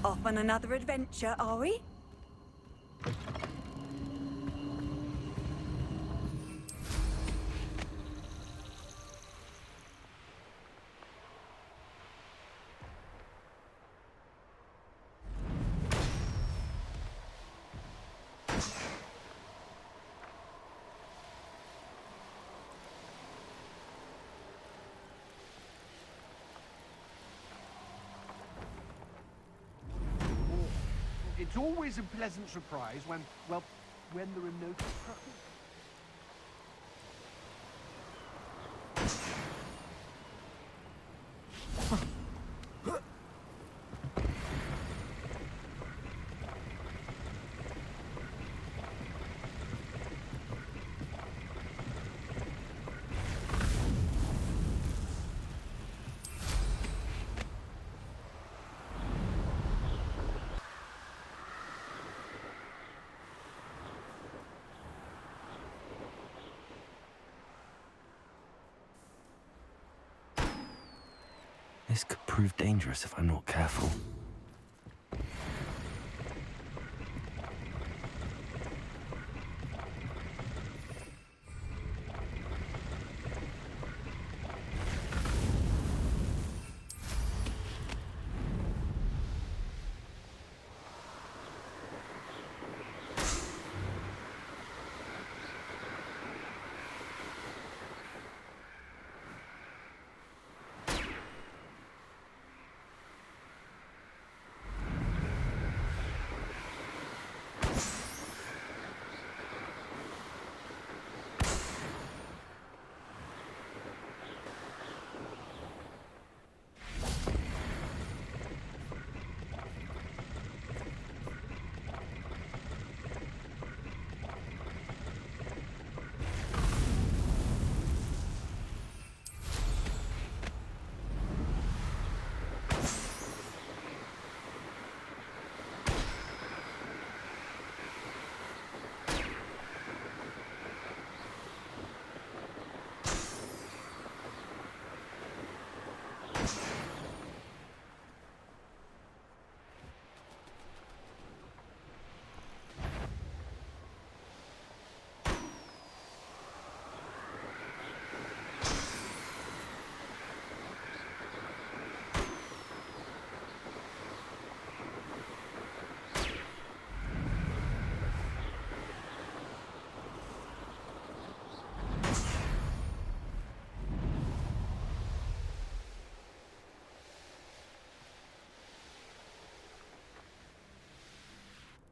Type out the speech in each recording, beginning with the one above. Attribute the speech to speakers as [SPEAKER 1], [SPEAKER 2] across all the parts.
[SPEAKER 1] Off on another adventure, are we?
[SPEAKER 2] It's always a pleasant surprise when there are no surprises.
[SPEAKER 3] This could prove dangerous if I'm not careful.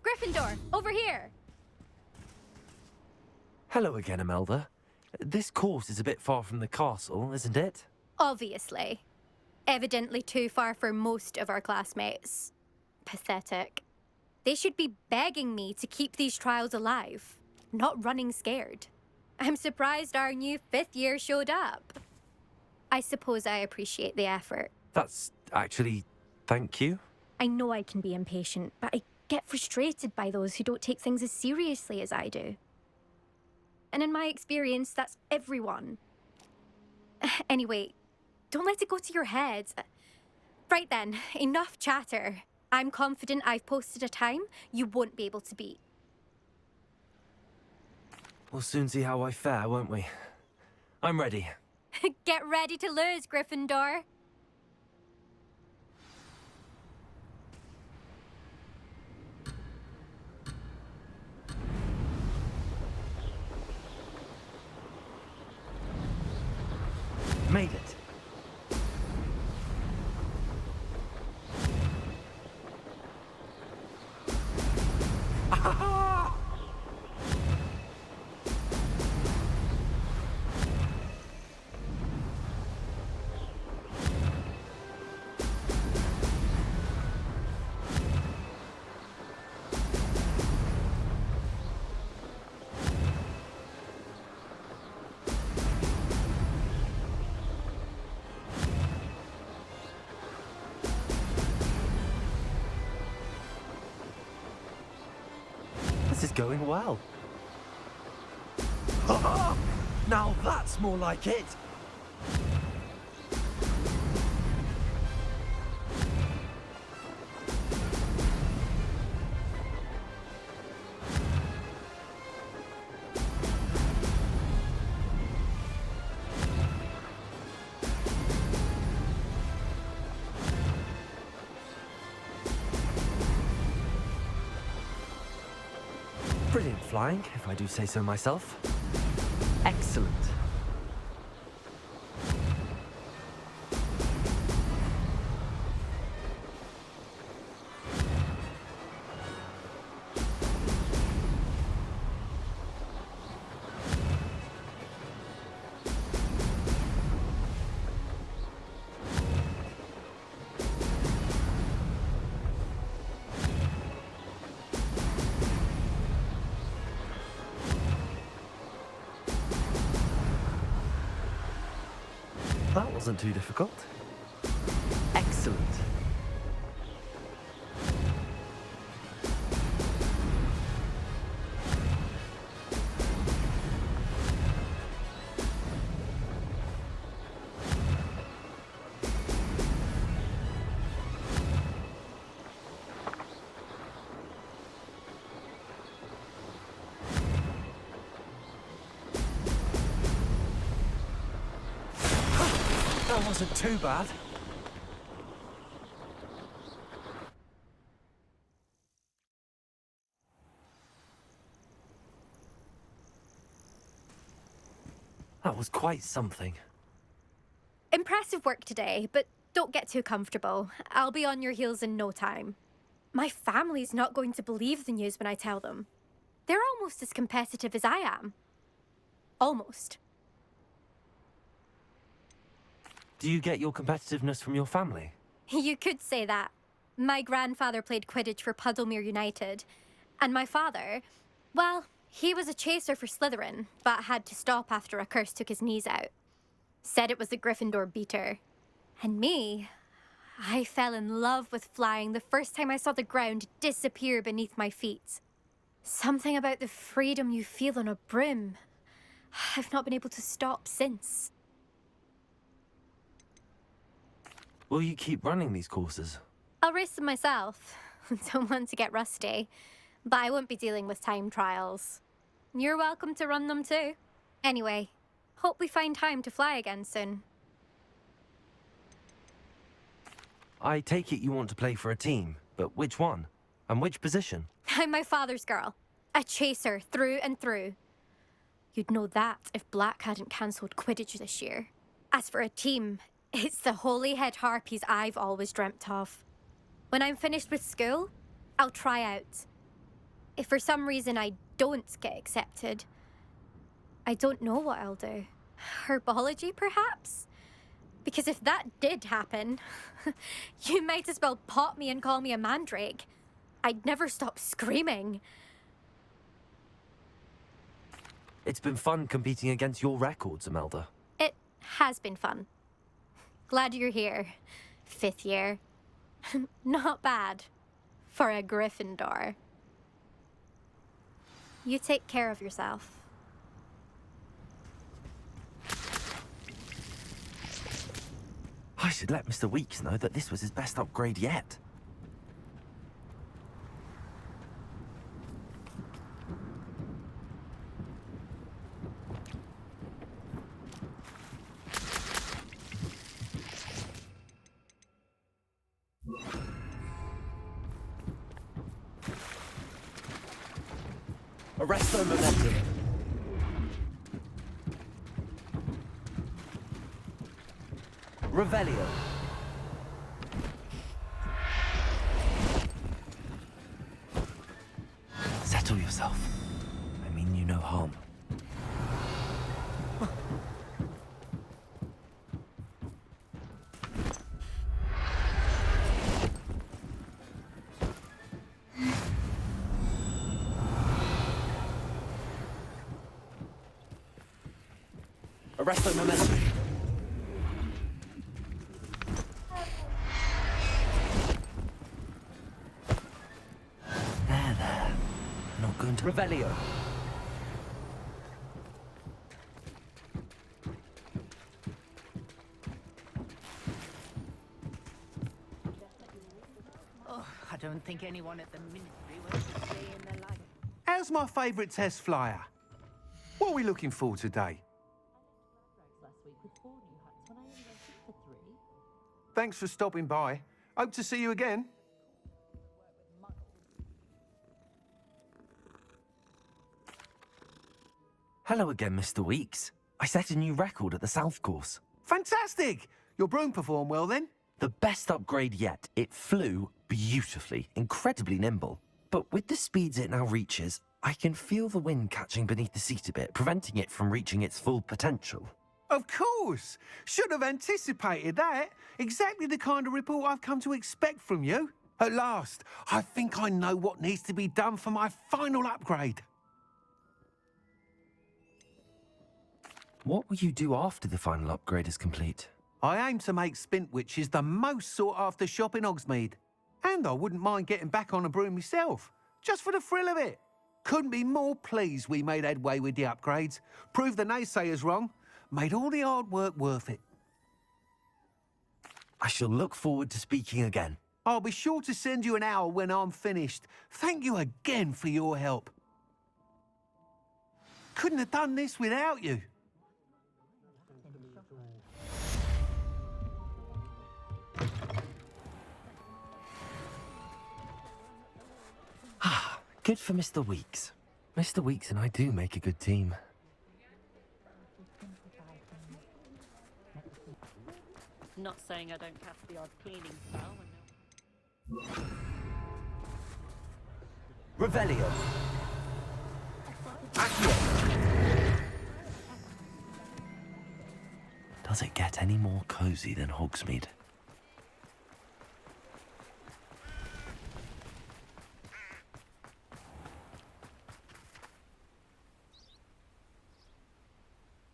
[SPEAKER 4] Gryffindor, over here!
[SPEAKER 3] Hello again, Imelda. This course is a bit far from the castle, isn't it?
[SPEAKER 4] Obviously. Evidently too far for most of our classmates. Pathetic. They should be begging me to keep these trials alive, not running scared. I'm surprised our new 5th year showed up. I suppose I appreciate the effort.
[SPEAKER 3] That's actually... thank you.
[SPEAKER 4] I know I can be impatient, but I get frustrated by those who don't take things as seriously as I do. And in my experience, that's everyone. Anyway, don't let it go to your head. Right then, enough chatter. I'm confident I've posted a time you won't be able to beat.
[SPEAKER 3] We'll soon see how I fare, won't we? I'm ready.
[SPEAKER 4] Get ready to lose, Gryffindor.
[SPEAKER 3] Made it. This is going well. Now that's more like it. Brilliant flying, if I do say so myself. Excellent. That wasn't too difficult. Excellent. That wasn't too bad. That was quite something.
[SPEAKER 4] Impressive work today, but don't get too comfortable. I'll be on your heels in no time. My family's not going to believe the news when I tell them. They're almost as competitive as I am. Almost.
[SPEAKER 3] Do you get your competitiveness from your family?
[SPEAKER 4] You could say that. My grandfather played Quidditch for Puddlemere United. And my father, well, he was a chaser for Slytherin, but had to stop after a curse took his knees out. Said it was the Gryffindor beater. And me, I fell in love with flying the first time I saw the ground disappear beneath my feet. Something about the freedom you feel on a broom. I've not been able to stop since.
[SPEAKER 3] Will you keep running these courses?
[SPEAKER 4] I'll race them myself. Don't want to get rusty. But I won't be dealing with time trials. You're welcome to run them too. Anyway, hope we find time to fly again soon.
[SPEAKER 3] I take it you want to play for a team, but which one? And which position?
[SPEAKER 4] I'm my father's girl. A chaser through and through. You'd know that if Black hadn't cancelled Quidditch this year. As for a team, it's the Holyhead Harpies I've always dreamt of. When I'm finished with school, I'll try out. If for some reason I don't get accepted, I don't know what I'll do. Herbology, perhaps? Because if that did happen, you might as well pop me and call me a mandrake. I'd never stop screaming.
[SPEAKER 3] It's been fun competing against your records, Imelda.
[SPEAKER 4] It has been fun. Glad you're here. 5th year. Not bad. For a Gryffindor. You take care of yourself.
[SPEAKER 3] I should let Mr. Weeks know that this was his best upgrade yet. Arrest their momentum. Revelio. Settle yourself. I mean you no harm. Arrest their momentum. There. Not going to... Revelio.
[SPEAKER 5] Oh, I don't think anyone at the Ministry wants to stay in their life.
[SPEAKER 2] How's my favourite test flyer? What are we looking for today? Thanks for stopping by. Hope to see you again.
[SPEAKER 3] Hello again, Mr. Weeks. I set a new record at the South Course.
[SPEAKER 2] Fantastic! Your broom performed well then?
[SPEAKER 3] The best upgrade yet. It flew beautifully, incredibly nimble. But with the speeds it now reaches, I can feel the wind catching beneath the seat a bit, preventing it from reaching its full potential.
[SPEAKER 2] Of course! Should have anticipated that. Exactly the kind of report I've come to expect from you. At last, I think I know what needs to be done for my final upgrade.
[SPEAKER 3] What will you do after the final upgrade is complete?
[SPEAKER 2] I aim to make Spintwitches the most sought-after shop in Hogsmeade. And I wouldn't mind getting back on a broom myself, just for the thrill of it. Couldn't be more pleased we made headway with the upgrades, proved the naysayers wrong, made all the hard work worth it.
[SPEAKER 3] I shall look forward to speaking again.
[SPEAKER 2] I'll be sure to send you an hour when I'm finished. Thank you again for your help. Couldn't have done this without you.
[SPEAKER 3] Good for Mr. Weeks. Mr. Weeks and I do make a good team.
[SPEAKER 5] Not saying I don't cast the odd cleaning spell when
[SPEAKER 3] Revelio. Accio. Does it get any more cozy than Hogsmeade?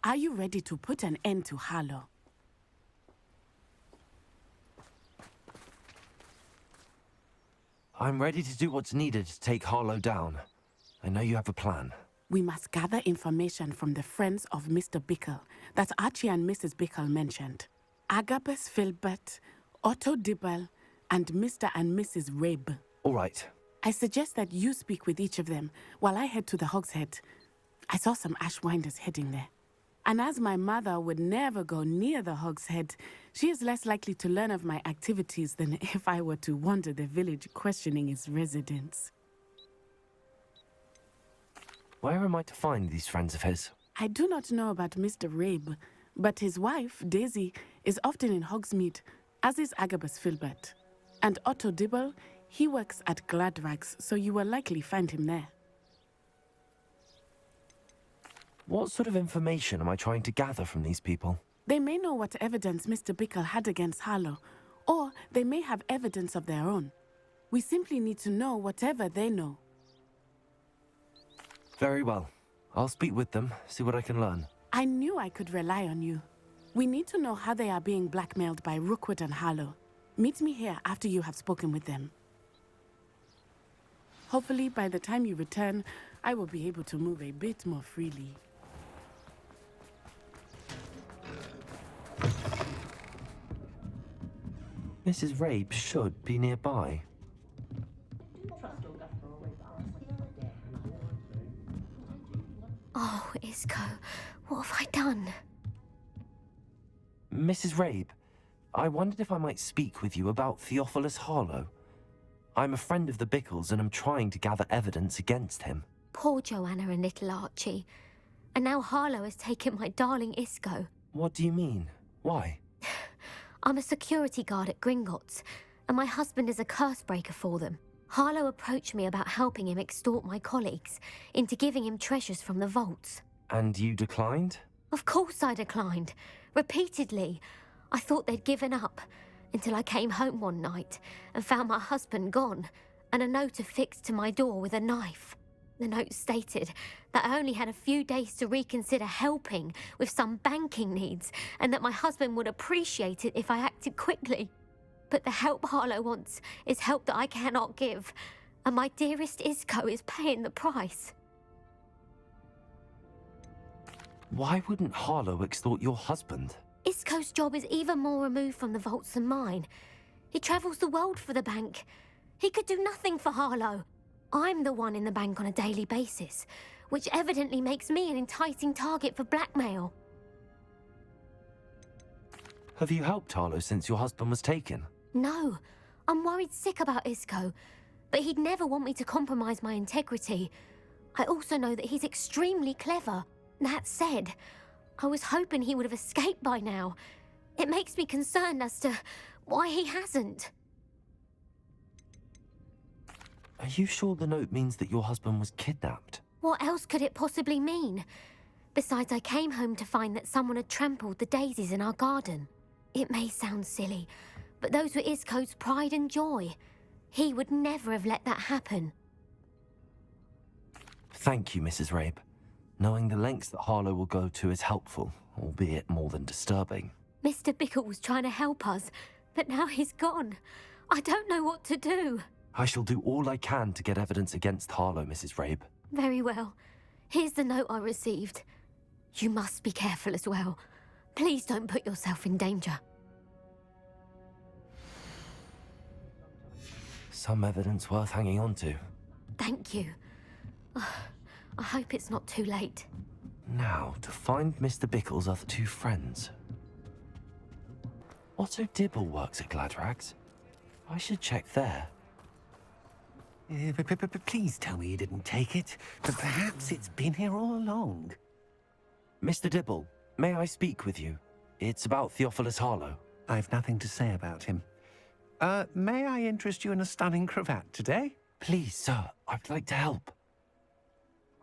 [SPEAKER 6] Are you ready to put an end to Harlow?
[SPEAKER 3] I'm ready to do what's needed to take Harlow down. I know you have a plan.
[SPEAKER 6] We must gather information from the friends of Mr. Bickle that Archie and Mrs. Bickle mentioned. Agabus Filbert, Otto Dibble, and Mr. and Mrs. Rabe.
[SPEAKER 3] All right.
[SPEAKER 6] I suggest that you speak with each of them while I head to the Hogshead. I saw some Ashwinders heading there. And as my mother would never go near the Hogshead, she is less likely to learn of my activities than if I were to wander the village questioning its residents.
[SPEAKER 3] Where am I to find these friends of his?
[SPEAKER 6] I do not know about Mr. Rabe, but his wife, Daisy, is often in Hogsmeade, as is Agabus Filbert. And Otto Dibble, he works at Gladrags, so you will likely find him there.
[SPEAKER 3] What sort of information am I trying to gather from these people?
[SPEAKER 6] They may know what evidence Mr. Bickle had against Harlow, or they may have evidence of their own. We simply need to know whatever they know.
[SPEAKER 3] Very well. I'll speak with them, see what I can learn.
[SPEAKER 6] I knew I could rely on you. We need to know how they are being blackmailed by Rookwood and Harlow. Meet me here after you have spoken with them. Hopefully, by the time you return, I will be able to move a bit more freely.
[SPEAKER 3] Mrs. Rabe should be nearby.
[SPEAKER 4] Oh, Isco, what have I done?
[SPEAKER 3] Mrs. Rabe, I wondered if I might speak with you about Theophilus Harlow. I'm a friend of the Bickles and I'm trying to gather evidence against him.
[SPEAKER 4] Poor Joanna and little Archie. And now Harlow has taken my darling Isco.
[SPEAKER 3] What do you mean? Why?
[SPEAKER 4] I'm a security guard at Gringotts, and my husband is a curse breaker for them. Harlow approached me about helping him extort my colleagues into giving him treasures from the vaults.
[SPEAKER 3] And you declined?
[SPEAKER 4] Of course I declined. Repeatedly. I thought they'd given up, until I came home one night and found my husband gone, and a note affixed to my door with a knife. The note stated that I only had a few days to reconsider helping with some banking needs, and that my husband would appreciate it if I acted quickly. But the help Harlow wants is help that I cannot give, and my dearest Isco is paying the price.
[SPEAKER 3] Why wouldn't Harlow extort your husband?
[SPEAKER 4] Isco's job is even more removed from the vaults than mine. He travels the world for the bank. He could do nothing for Harlow. I'm the one in the bank on a daily basis, which evidently makes me an enticing target for blackmail.
[SPEAKER 3] Have you helped Harlow since your husband was taken?
[SPEAKER 4] No, I'm worried sick about Isco, but he'd never want me to compromise my integrity. I also know that he's extremely clever.
[SPEAKER 7] That said, I was hoping he would have escaped by now. It makes me concerned as to why he hasn't.
[SPEAKER 3] Are you sure the note means that your husband was kidnapped?
[SPEAKER 7] What else could it possibly mean? Besides, I came home to find that someone had trampled the daisies in our garden. It may sound silly, but those were Isco's pride and joy. He would never have let that happen.
[SPEAKER 3] Thank you, Mrs. Rabe. Knowing the lengths that Harlow will go to is helpful, albeit more than disturbing.
[SPEAKER 7] Mr. Bickle was trying to help us, but now he's gone. I don't know what to do.
[SPEAKER 3] I shall do all I can to get evidence against Harlow, Mrs. Rabe.
[SPEAKER 7] Very well. Here's the note I received. You must be careful as well. Please don't put yourself in danger.
[SPEAKER 3] Some evidence worth hanging on to.
[SPEAKER 7] Thank you. I hope it's not too late.
[SPEAKER 3] Now, to find Mr. Bickle's other two friends. Otto Dibble works at Gladrags. I should check there.
[SPEAKER 2] Please tell me you didn't take it. But perhaps it's been here all along.
[SPEAKER 3] Mr. Dibble, may I speak with you? It's about Theophilus Harlow.
[SPEAKER 2] I've nothing to say about him. May I interest you in a stunning cravat today?
[SPEAKER 3] Please, sir, I'd like to help.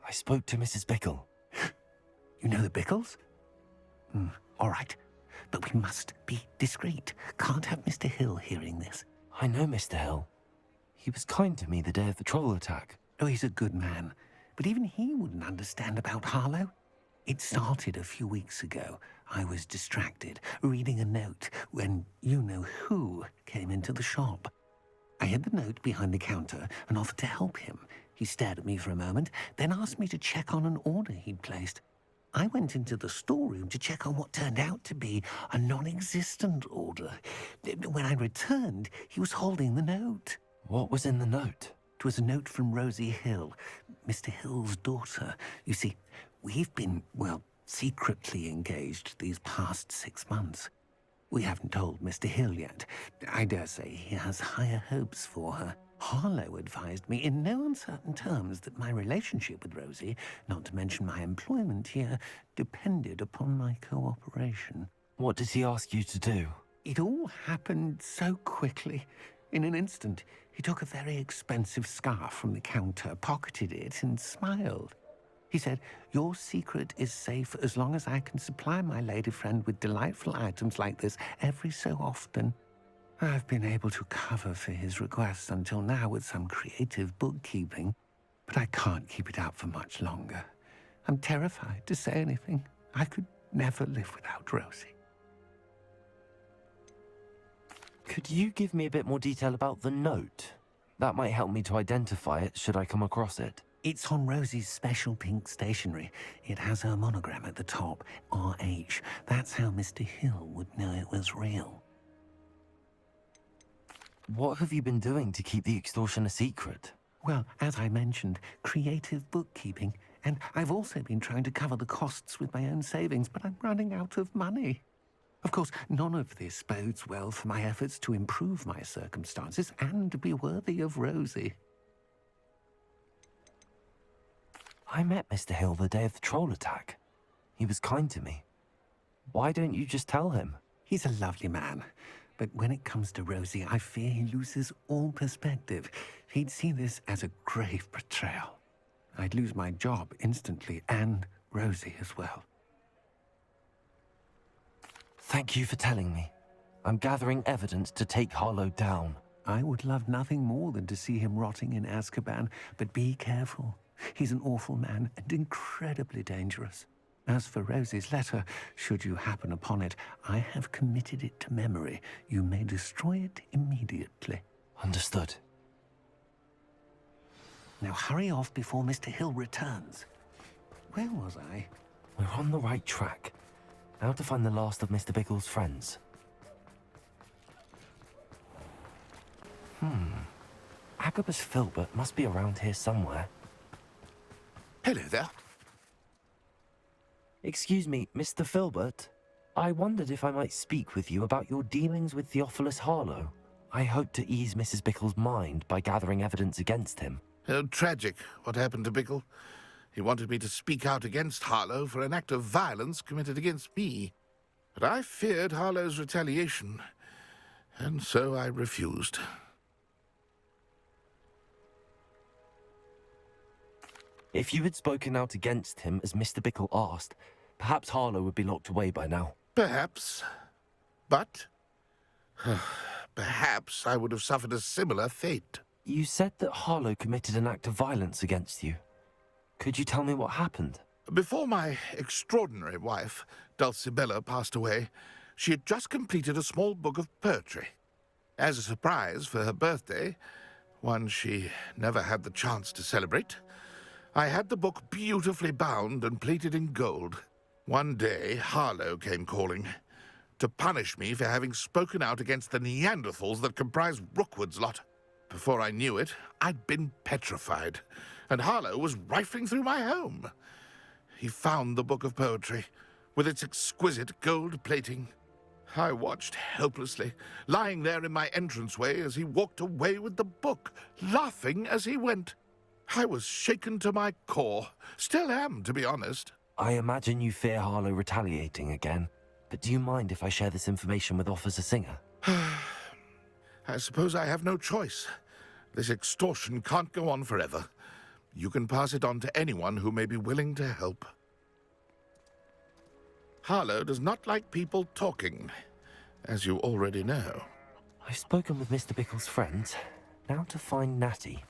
[SPEAKER 3] I spoke to Mrs. Bickle.
[SPEAKER 2] You know the Bickles? All right. But we must be discreet. Can't have Mr. Hill hearing this.
[SPEAKER 3] I know Mr. Hill. He was kind to me the day of the troll attack.
[SPEAKER 2] Oh, he's a good man. But even he wouldn't understand about Harlow. It started a few weeks ago. I was distracted, reading a note, when you-know-who came into the shop. I hid the note behind the counter and offered to help him. He stared at me for a moment, then asked me to check on an order he'd placed. I went into the storeroom to check on what turned out to be a non-existent order. When I returned, he was holding the note.
[SPEAKER 3] What was in the note?
[SPEAKER 2] It was a note from Rosie Hill, Mr. Hill's daughter. You see, we've been, well, secretly engaged these past 6 months. We haven't told Mr. Hill yet. I dare say he has higher hopes for her. Harlow advised me in no uncertain terms that my relationship with Rosie, not to mention my employment here, depended upon my cooperation.
[SPEAKER 3] What did he ask you to do?
[SPEAKER 2] It all happened so quickly. In an instant, he took a very expensive scarf from the counter, pocketed it, and smiled. He said, "Your secret is safe as long as I can supply my lady friend with delightful items like this every so often." I've been able to cover for his requests until now with some creative bookkeeping, but I can't keep it up for much longer. I'm terrified to say anything. I could never live without Rosie.
[SPEAKER 3] Could you give me a bit more detail about the note? That might help me to identify it should I come across it.
[SPEAKER 2] It's on Rosie's special pink stationery. It has her monogram at the top, RH. That's how Mr. Hill would know it was real.
[SPEAKER 3] What have you been doing to keep the extortion a secret?
[SPEAKER 2] Well, as I mentioned, creative bookkeeping. And I've also been trying to cover the costs with my own savings, but I'm running out of money. Of course, none of this bodes well for my efforts to improve my circumstances and be worthy of Rosie.
[SPEAKER 3] I met Mr. Hill the day of the troll attack. He was kind to me. Why don't you just tell him?
[SPEAKER 2] He's a lovely man. But when it comes to Rosie, I fear he loses all perspective. He'd see this as a grave betrayal. I'd lose my job instantly, and Rosie as well.
[SPEAKER 3] Thank you for telling me. I'm gathering evidence to take Harlow down.
[SPEAKER 2] I would love nothing more than to see him rotting in Azkaban, but be careful. He's an awful man and incredibly dangerous. As for Rosie's letter, should you happen upon it, I have committed it to memory. You may destroy it immediately.
[SPEAKER 3] Understood.
[SPEAKER 2] Now hurry off before Mr. Hill returns. Where was I?
[SPEAKER 3] We're on the right track. Now to find the last of Mr. Bickle's friends. Agabus Filbert must be around here somewhere.
[SPEAKER 8] Hello there.
[SPEAKER 3] Excuse me, Mr. Filbert. I wondered if I might speak with you about your dealings with Theophilus Harlow. I hope to ease Mrs. Bickle's mind by gathering evidence against him.
[SPEAKER 8] Tragic, what happened to Bickle. He wanted me to speak out against Harlow for an act of violence committed against me. But I feared Harlow's retaliation, and so I refused.
[SPEAKER 3] If you had spoken out against him as Mr. Bickle asked, perhaps Harlow would be locked away by now.
[SPEAKER 8] Perhaps. But perhaps I would have suffered a similar fate.
[SPEAKER 3] You said that Harlow committed an act of violence against you. Could you tell me what happened?
[SPEAKER 8] Before my extraordinary wife, Dulcibella, passed away, she had just completed a small book of poetry. As a surprise for her birthday, one she never had the chance to celebrate, I had the book beautifully bound and plated in gold. One day, Harlow came calling to punish me for having spoken out against the Neanderthals that comprise Rookwood's lot. Before I knew it, I'd been petrified, and Harlow was rifling through my home. He found the book of poetry, with its exquisite gold plating. I watched helplessly, lying there in my entranceway as he walked away with the book, laughing as he went. I was shaken to my core. Still am, to be honest.
[SPEAKER 3] I imagine you fear Harlow retaliating again, but do you mind if I share this information with Officer Singer?
[SPEAKER 8] I suppose I have no choice. This extortion can't go on forever. You can pass it on to anyone who may be willing to help. Harlow does not like people talking, as you already know.
[SPEAKER 3] I've spoken with Mr. Bickle's friends. Now to find Natty.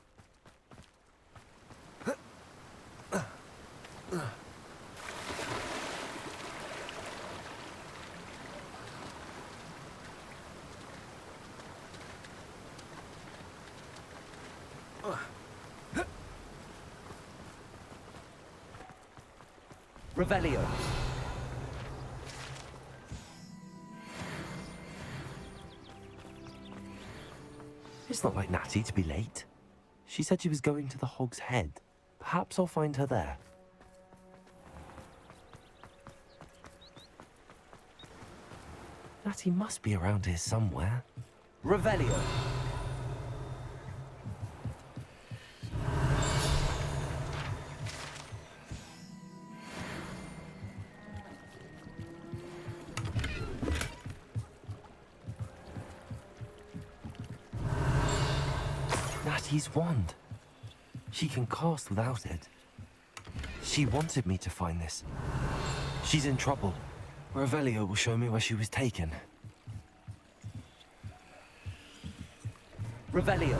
[SPEAKER 3] Revelio. It's not like Natty to be late. She said she was going to the Hog's Head. Perhaps I'll find her there. Natty must be around here somewhere. Revelio. Natty's wand. She can cast without it. She wanted me to find this. She's in trouble. Revelio will show me where she was taken. Revelio.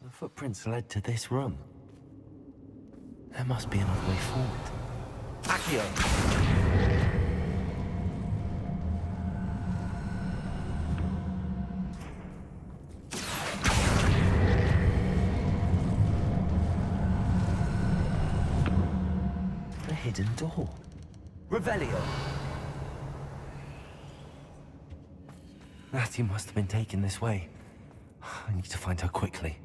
[SPEAKER 3] The footprints led to this room. There must be another way forward. Accio! A hidden door. Revelio! Natty must have been taken this way. I need to find her quickly.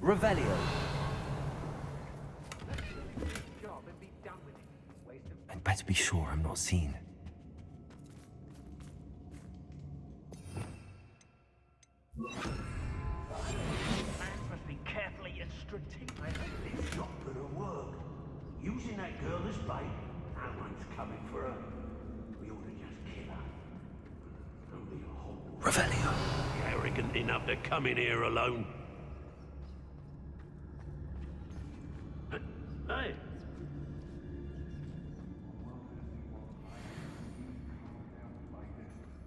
[SPEAKER 3] Revelio. I'd better be sure I'm not seen.
[SPEAKER 9] Man must be carefully and strategic. It's not gonna work. Using that girl as bait, no one's coming for her. We ought to just kill her. Only a whole...
[SPEAKER 3] Revelio.
[SPEAKER 9] Arrogant enough to come in here alone. Hey.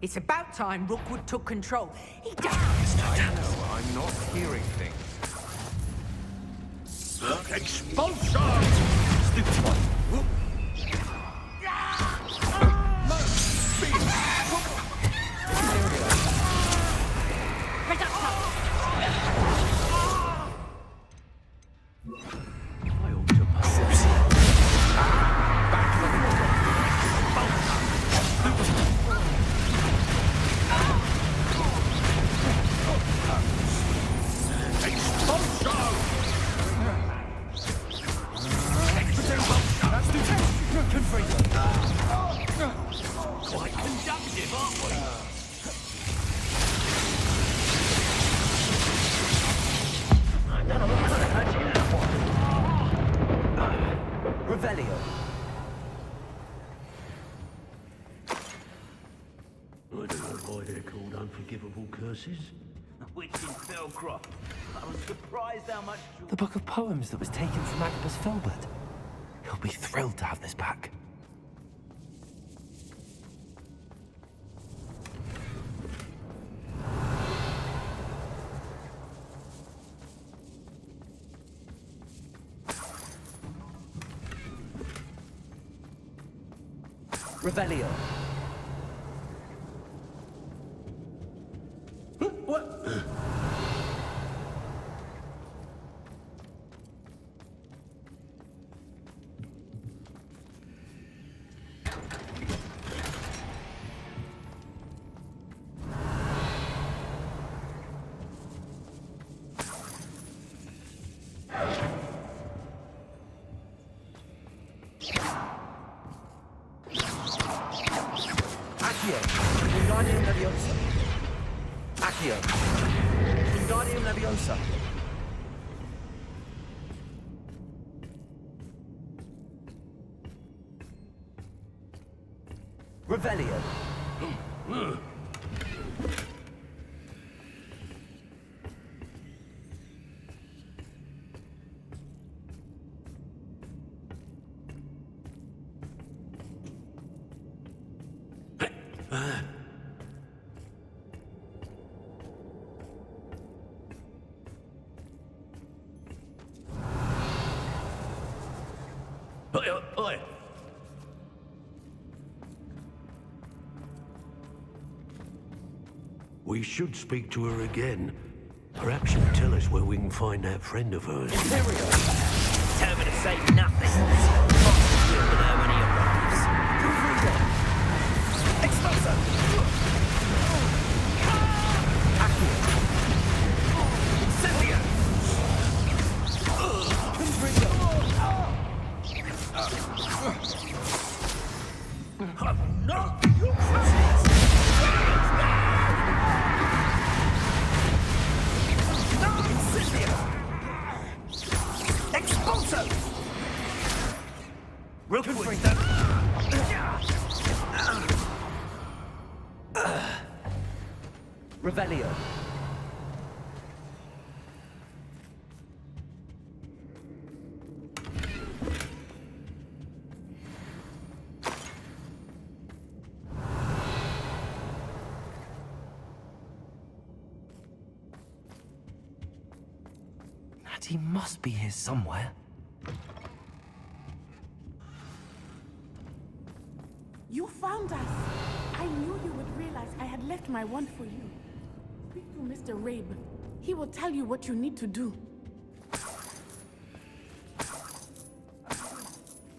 [SPEAKER 1] It's about time Rookwood took control. He does.
[SPEAKER 10] I'm not hearing things.
[SPEAKER 9] Expulsion!
[SPEAKER 3] Stupid one. Revelio.
[SPEAKER 9] I don't know why they're called unforgivable curses. Which in Felcroft. I was surprised how much...
[SPEAKER 3] The book of poems that was taken from Agabus Filbert. He'll be thrilled to have this back. Revelio.
[SPEAKER 9] What?
[SPEAKER 3] Accio. Wingardium Leviosa. Accio. Wingardium Leviosa. Revelio.
[SPEAKER 9] Oi, oi. We should speak to her again. Perhaps she'll tell us where we can find that friend of hers.
[SPEAKER 3] Imperio. Determined to say nothing. Fox will with her when he arrives. Confringo. Expulso. Accio. Incendio. Confringo.
[SPEAKER 9] No!
[SPEAKER 3] Expulso! Rookwood. Revelio. He must be here somewhere.
[SPEAKER 6] You found us. I knew you would realize I had left my wand for you. Speak to Mr. Rabe. He will tell you what you need to do.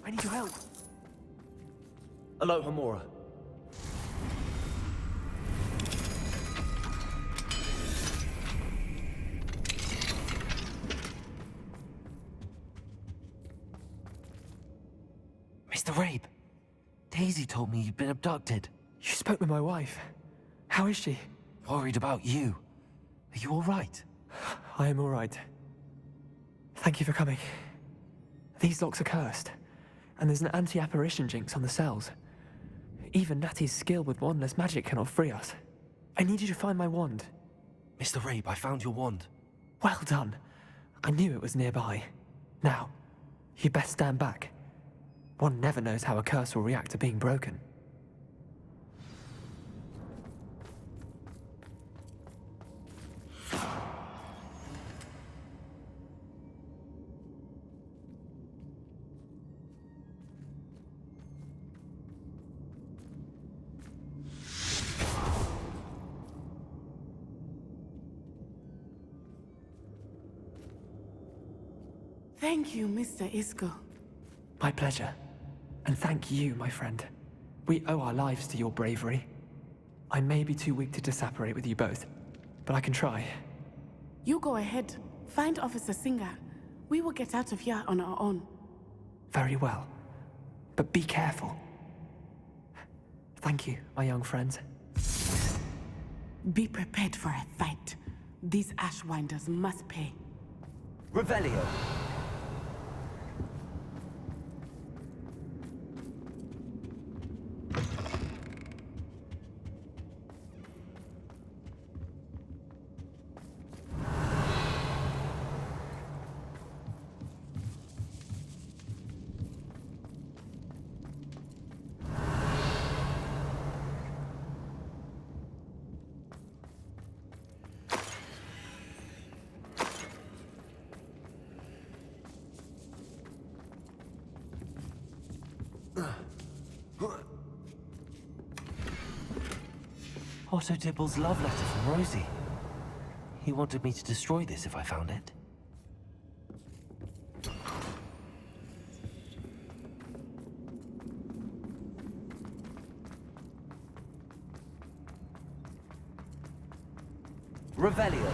[SPEAKER 3] I need your help. Aloha, Mora. Mr. Rabe, Daisy told me you'd been abducted.
[SPEAKER 11] You spoke with my wife. How is she?
[SPEAKER 3] Worried about you. Are you all right?
[SPEAKER 11] I am all right. Thank you for coming. These locks are cursed, and there's an anti-apparition jinx on the cells. Even Natty's skill with wandless magic cannot free us. I need you to find my wand.
[SPEAKER 3] Mr. Rabe, I found your wand.
[SPEAKER 11] Well done. I knew it was nearby. Now, you best stand back. One never knows how a curse will react to being broken.
[SPEAKER 6] Thank you, Mr. Isco.
[SPEAKER 11] My pleasure. And thank you, my friend. We owe our lives to your bravery. I may be too weak to disapparate with you both, but I can try.
[SPEAKER 6] You go ahead. Find Officer Singer. We will get out of here on our own.
[SPEAKER 11] Very well. But be careful. Thank you, my young friends.
[SPEAKER 6] Be prepared for a fight. These Ashwinders must pay.
[SPEAKER 3] Revelio. Otto Dibble's love letter from Rosie. He wanted me to destroy this if I found it. Revelio.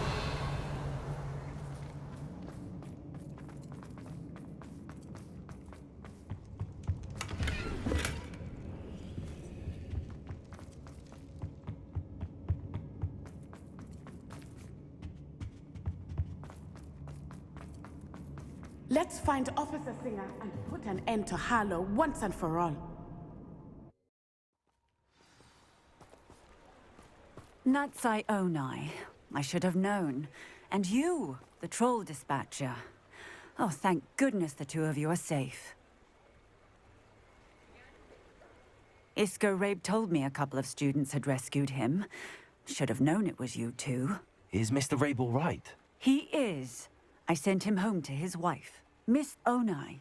[SPEAKER 6] Let's find Officer Singer and put an end to Harlow once and for all.
[SPEAKER 12] Natsai Onai. I should have known. And you, the troll dispatcher. Oh, thank goodness the two of you are safe. Isco Rabe told me a couple of students had rescued him. Should have known it was you two.
[SPEAKER 3] Is Mr. Rabe all right?
[SPEAKER 12] He is. I sent him home to his wife. Miss Onai,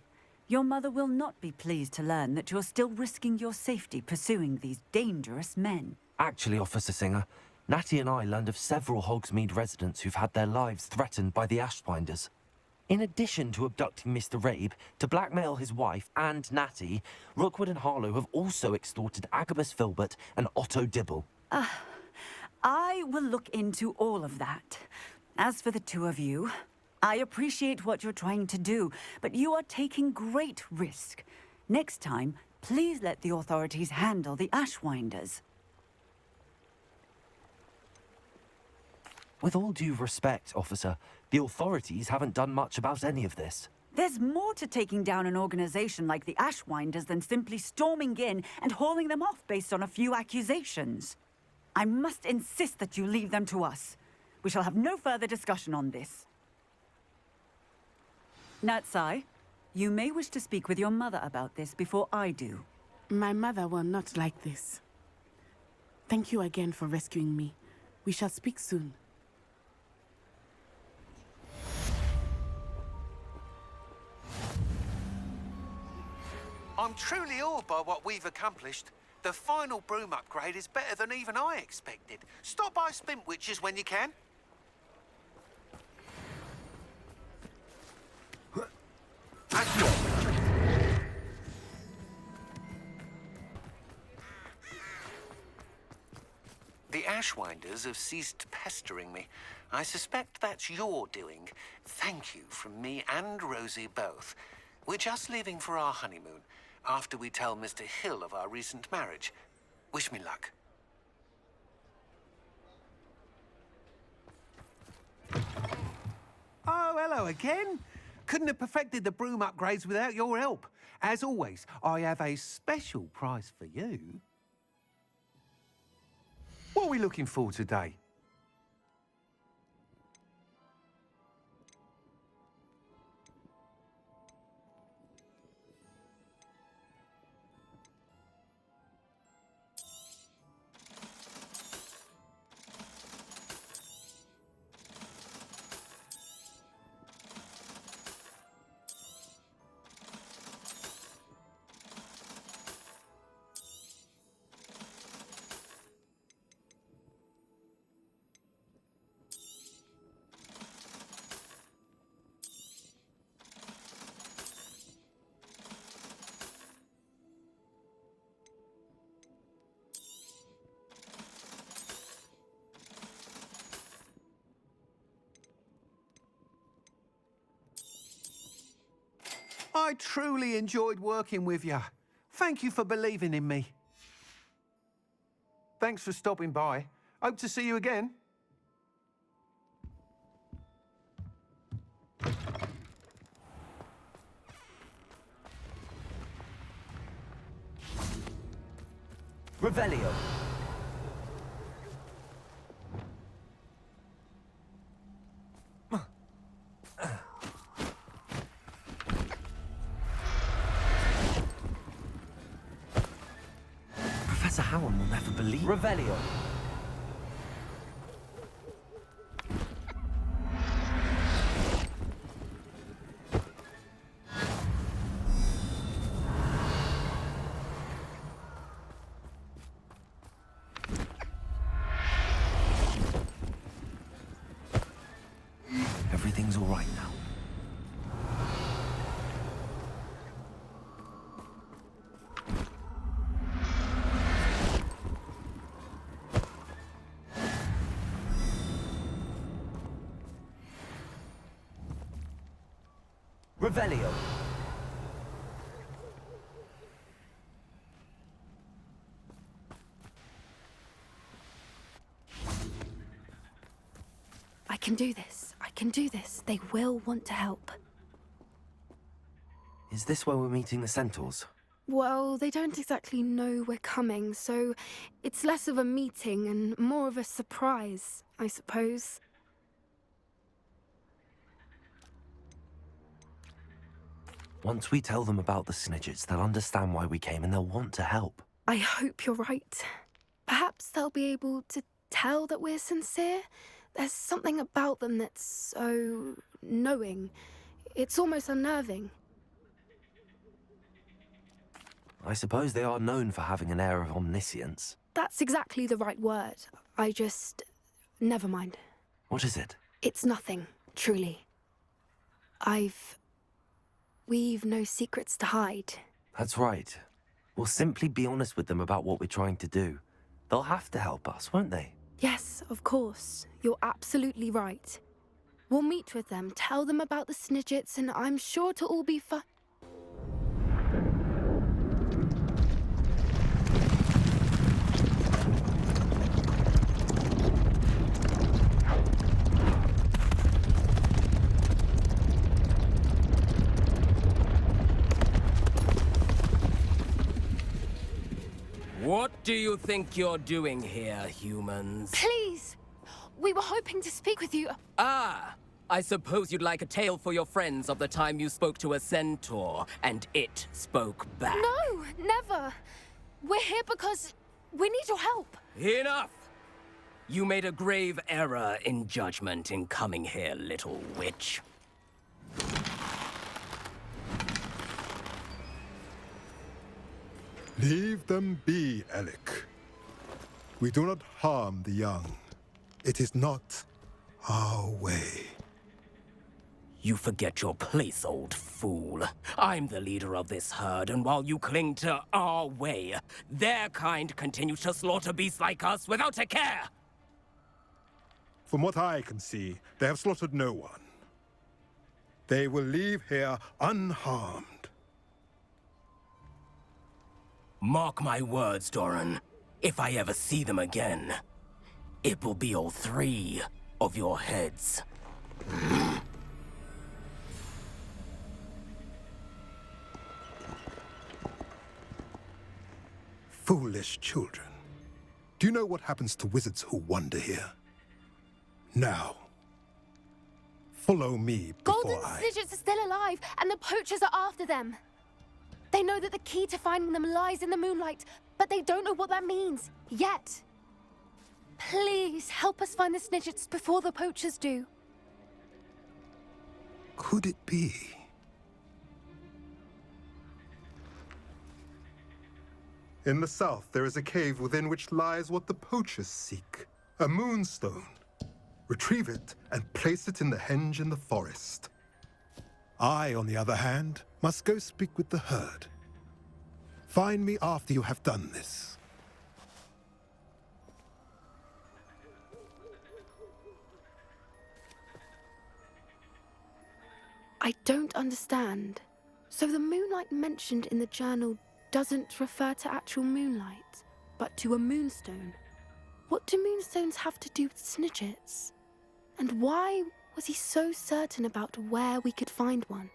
[SPEAKER 12] your mother will not be pleased to learn that you're still risking your safety pursuing these dangerous men.
[SPEAKER 3] Actually, Officer Singer, Natty and I learned of several Hogsmeade residents who've had their lives threatened by the Ashwinders. In addition to abducting Mr. Rabe, to blackmail his wife and Natty, Rookwood and Harlow have also extorted Agabus Filbert and Otto Dibble.
[SPEAKER 12] I will look into all of that. As for the two of you, I appreciate what you're trying to do, but you are taking great risk. Next time, please let the authorities handle the Ashwinders.
[SPEAKER 3] With all due respect, officer, the authorities haven't done much about any of this.
[SPEAKER 12] There's more to taking down an organization like the Ashwinders than simply storming in and hauling them off based on a few accusations. I must insist that you leave them to us. We shall have no further discussion on this. Natsai, you may wish to speak with your mother about this before I do.
[SPEAKER 6] My mother will not like this. Thank you again for rescuing me. We shall speak soon.
[SPEAKER 2] I'm truly awed by what we've accomplished. The final broom upgrade is better than even I expected. Stop by Spintwitches when you can. The Ashwinders have ceased pestering me. I suspect that's your doing. Thank you from me and Rosie both. We're just leaving for our honeymoon, after we tell Mr. Hill of our recent marriage. Wish me luck. Oh, hello again. Couldn't have perfected the broom upgrades without your help. As always, I have a special prize for you. What are we looking for today? I truly enjoyed working with you. Thank you for believing in me. Thanks for stopping by. Hope to see you again.
[SPEAKER 3] Revelio. Professor Howard will never believe. Revelio. Revelio.
[SPEAKER 4] I can do this. I can do this. They will want to help.
[SPEAKER 3] Is this where we're meeting the Centaurs?
[SPEAKER 13] Well, they don't exactly know we're coming, so it's less of a meeting and more of a surprise, I suppose.
[SPEAKER 3] Once we tell them about the Snidgets, they'll understand why we came and they'll want to help.
[SPEAKER 13] I hope you're right. Perhaps they'll be able to tell that we're sincere. There's something about them that's so knowing. It's almost unnerving.
[SPEAKER 3] I suppose they are known for having an air of omniscience.
[SPEAKER 13] That's exactly the right word. Never mind.
[SPEAKER 3] What is it?
[SPEAKER 13] It's nothing, truly. We've no secrets to hide.
[SPEAKER 3] That's right. We'll simply be honest with them about what we're trying to do. They'll have to help us, won't they?
[SPEAKER 13] Yes, of course. You're absolutely right. We'll meet with them, tell them about the Snidgets, and I'm sure to all be fine.
[SPEAKER 14] What do you think you're doing here, humans?
[SPEAKER 13] Please! We were hoping to speak with you.
[SPEAKER 14] Ah! I suppose you'd like a tale for your friends of the time you spoke to a centaur, and it spoke back.
[SPEAKER 13] No, never! We're here because we need your help.
[SPEAKER 14] Enough! You made a grave error in judgment in coming here, little witch.
[SPEAKER 15] Leave them be, Alec. We do not harm the young. It is not our way.
[SPEAKER 14] You forget your place, old fool. I'm the leader of this herd, and while you cling to our way, their kind continue to slaughter beasts like us without a care!
[SPEAKER 15] From what I can see, they have slaughtered no one. They will leave here unharmed.
[SPEAKER 14] Mark my words, Doran. If I ever see them again, it will be all 3 of your heads.
[SPEAKER 15] Foolish children. Do you know what happens to wizards who wander here? Now, follow me before
[SPEAKER 13] Golden
[SPEAKER 15] I...
[SPEAKER 13] Snidgets are still alive, and the Poachers are after them. They know that the key to finding them lies in the moonlight, but they don't know what that means, yet. Please, help us find the Snidgets before the Poachers do.
[SPEAKER 15] Could it be? In the south, there is a cave within which lies what the Poachers seek. A moonstone. Retrieve it and place it in the henge in the forest. I, on the other hand, must go speak with the herd. Find me after you have done this.
[SPEAKER 13] I don't understand. So the moonlight mentioned in the journal doesn't refer to actual moonlight, but to a moonstone. What do moonstones have to do with Snidgets? And why was he so certain about where we could find one?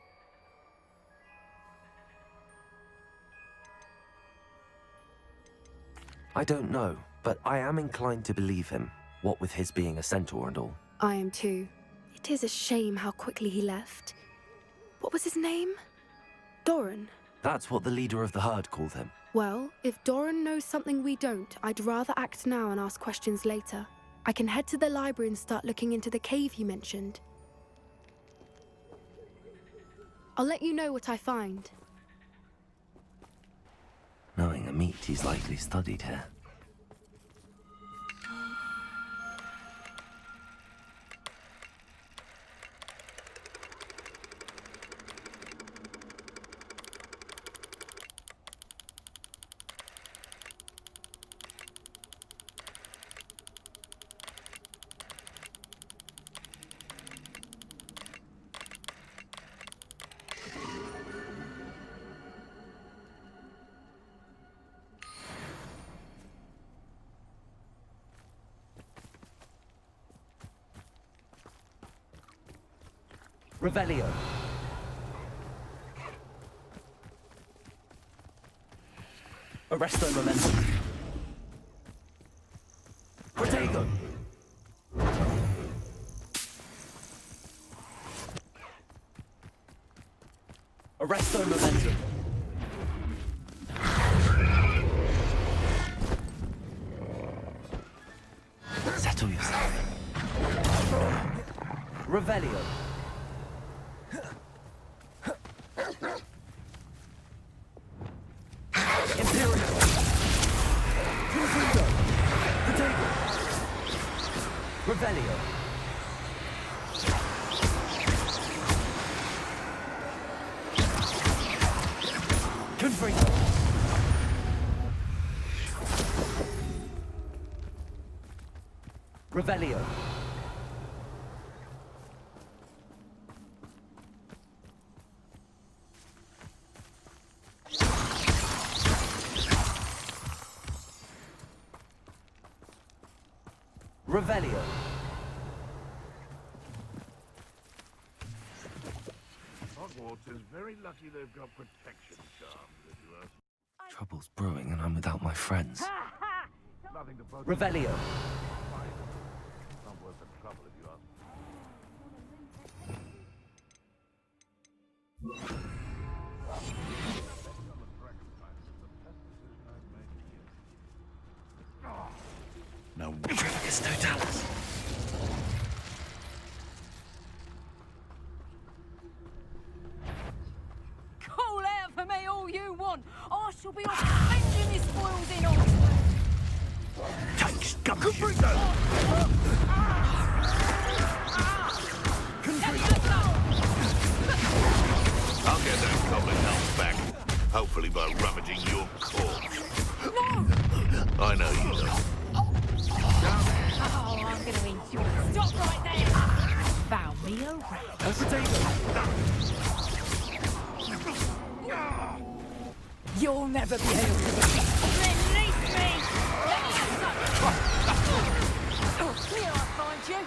[SPEAKER 3] I don't know, but I am inclined to believe him, what with his being a centaur and all.
[SPEAKER 13] I am too. It is a shame how quickly he left. What was his name? Doran.
[SPEAKER 3] That's what the leader of the herd called him.
[SPEAKER 13] Well, if Doran knows something we don't, I'd rather act now and ask questions later. I can head to the library and start looking into the cave you mentioned. I'll let you know what I find.
[SPEAKER 3] Knowing a meat, he's likely studied here. Revelio. Arresto momentum. Protego. Arresto momentum. Settle yourself. Revelio. Imperial. Confundo. Protego. Revelio. Confringo. Revelio. Revelio.
[SPEAKER 8] Hogwarts is very lucky they've got protection charms, if you ask.
[SPEAKER 3] Trouble's brewing and I'm without my friends.
[SPEAKER 8] Nothing to focus
[SPEAKER 3] Revelio.
[SPEAKER 8] Not worth the trouble, if you ask.
[SPEAKER 3] No, it's no Dallas.
[SPEAKER 1] Call out for me all you want. I shall be off avenging his spoils in Oxford.
[SPEAKER 8] Take scum! I'll get that goblin health back. Hopefully by rummaging your corpse.
[SPEAKER 1] No!
[SPEAKER 8] I know you will.
[SPEAKER 1] Oh, I'm going to enjoy it. Stop right there! Found me a rat. You'll never be able to defeat. Release me! Oh, here I find you.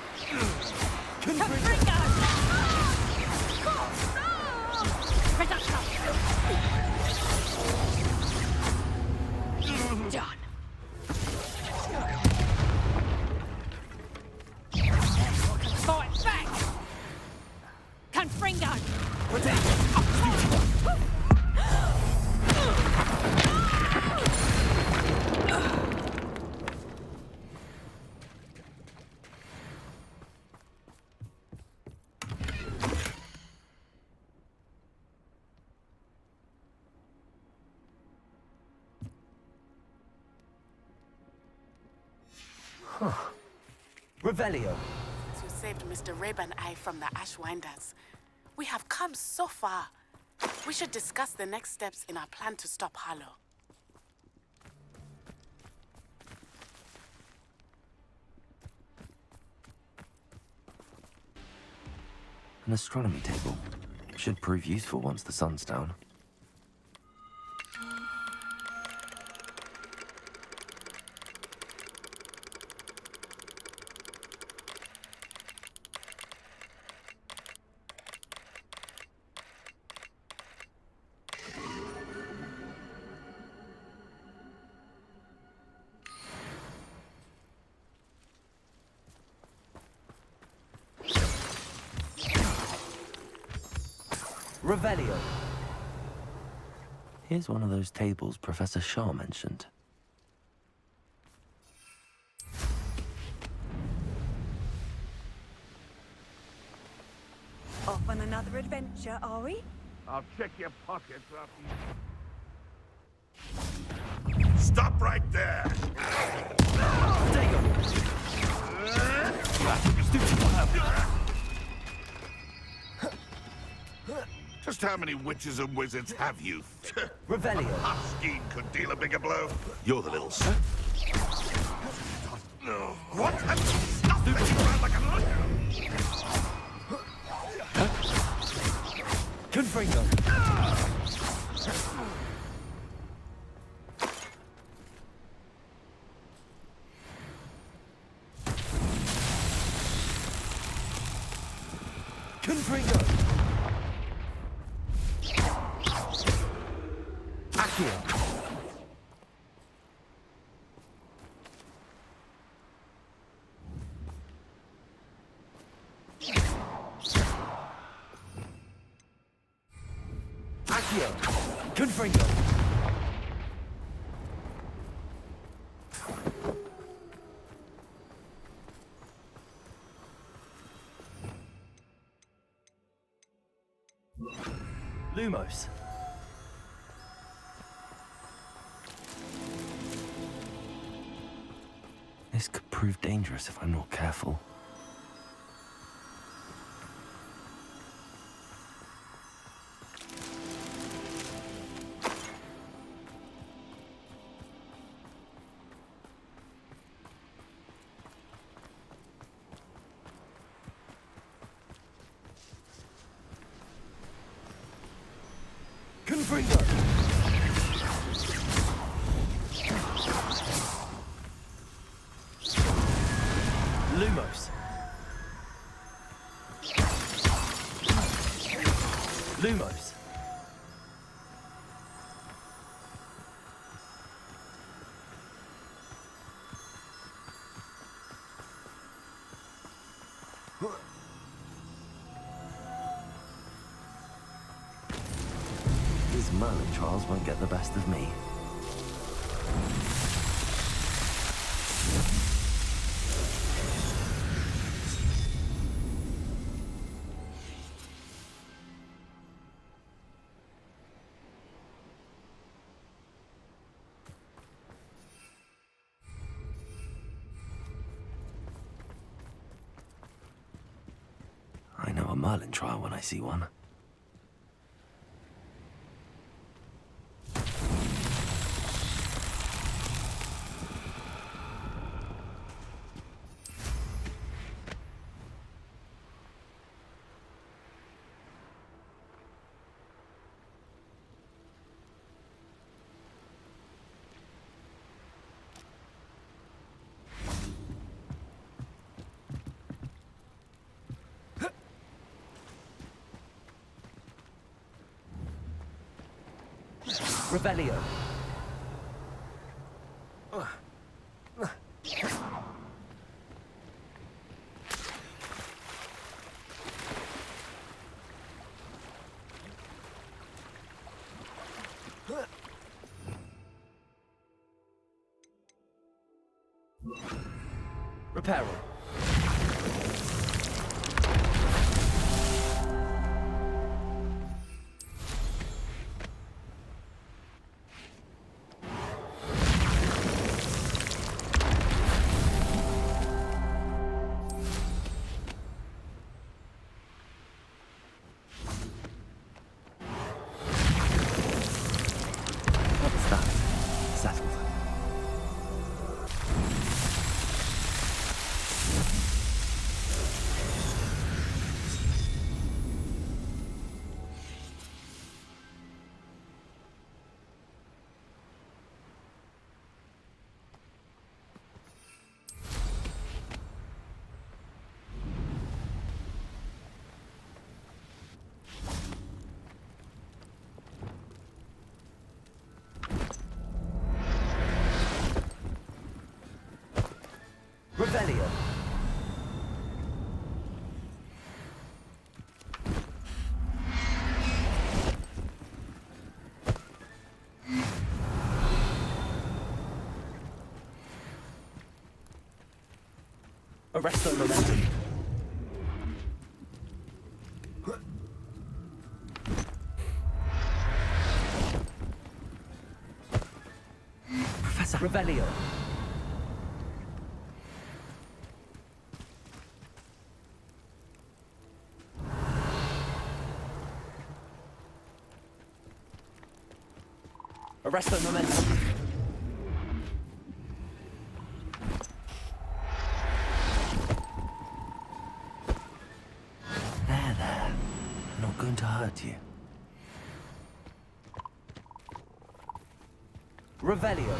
[SPEAKER 1] Confringo! Done. Fight back! Confringo!
[SPEAKER 3] Revelio.
[SPEAKER 6] You saved Mr. Rib and I from the Ashwinders. We have come so far. We should discuss the next steps in our plan to stop Harlow.
[SPEAKER 3] An astronomy table. Should prove useful once the sun's down. Revelio. Here's one of those tables Professor Shaw mentioned.
[SPEAKER 12] Off on another adventure, are we?
[SPEAKER 8] I'll check your pockets after you... Stop right there! Just how many witches and wizards have you?
[SPEAKER 3] Revelio.
[SPEAKER 8] Husky could deal a bigger blow. You're the little... No. What? Stop making around like a lion!
[SPEAKER 3] Confringo. Confringo. Accio. Accio. Confringo. Lumos. This could prove dangerous if I'm not careful. Confringo. Lumos. Lumos. These Merlin trials won't get the best of me. I know a Merlin trial when I see one. Revelio. Reparo. What's that? Settled. Revelio. Arresto momentum. Professor Revelio. Arresto momentum. There. Not going to hurt you. Revelio.